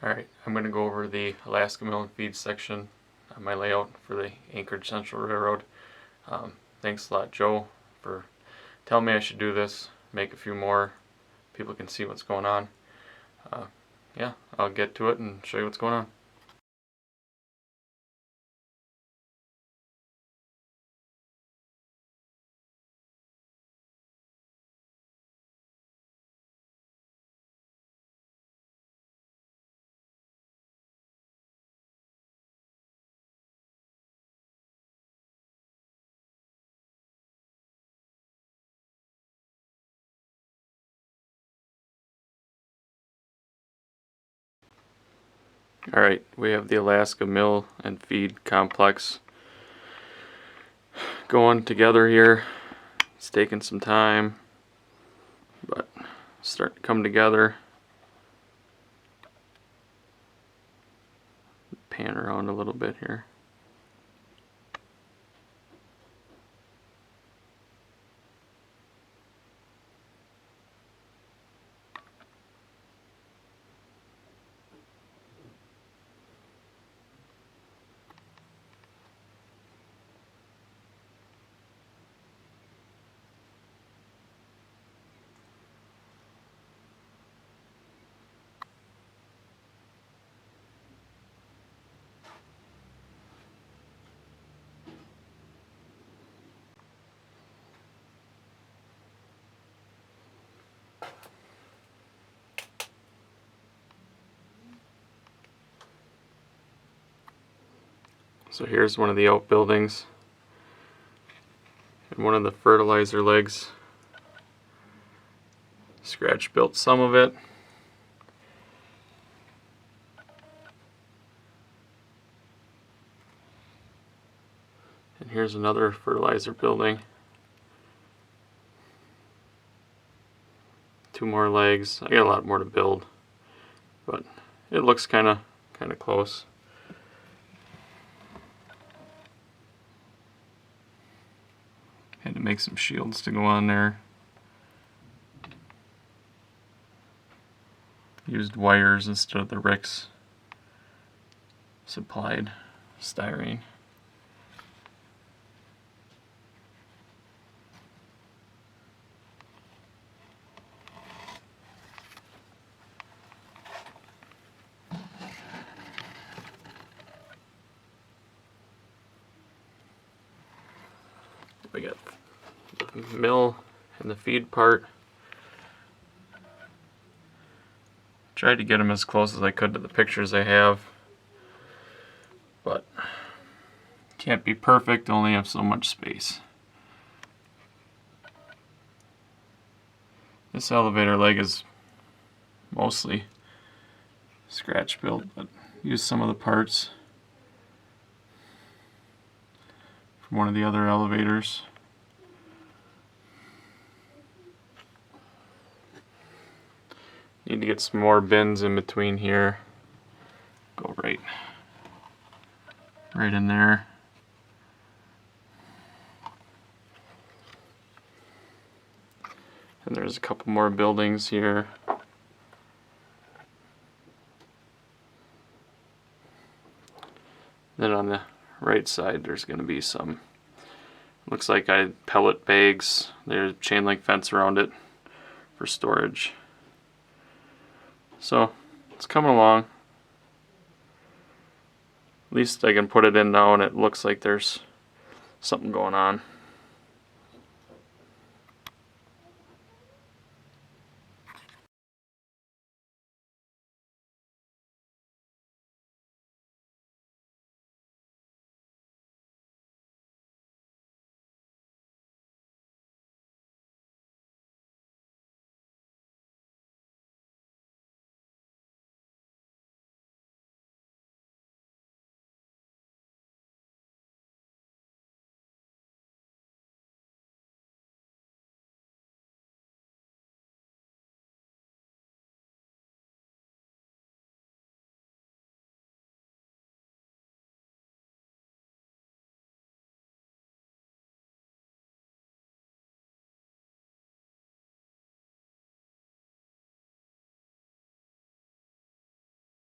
Alright, I'm going to go over the Alaska mill and feed section on my layout for the Anchorage Central Railroad. Thanks a lot, Joe, for telling me I should do this, make a few more, people can see what's going on. Yeah, I'll get to it and show you what's going on. Alright, we have the Alaska mill and feed complex going together here. It's taking some time, but it's starting to come together. Pan around a little bit here. So here's one of the outbuildings and one of the fertilizer legs. Scratch built some of it. And here's another fertilizer building. Two more legs. I got a lot more to build, but it looks kind of close. Had to make some shields to go on there. Used wires instead of the Ricks supplied styrene. We got the mill and the feed part. Tried to get them as close as I could to the pictures I have, but can't be perfect, only have so much space. This elevator leg is mostly scratch built, but use some of the parts from one of the other elevators. Need to get some more bins in between here. Go right in there. And there's a couple more buildings here. Then on the right side there's going to be some, looks like pellet bags. There's chain link fence around it for storage. So it's coming along. At least I can put it in now and it looks like there's something going on.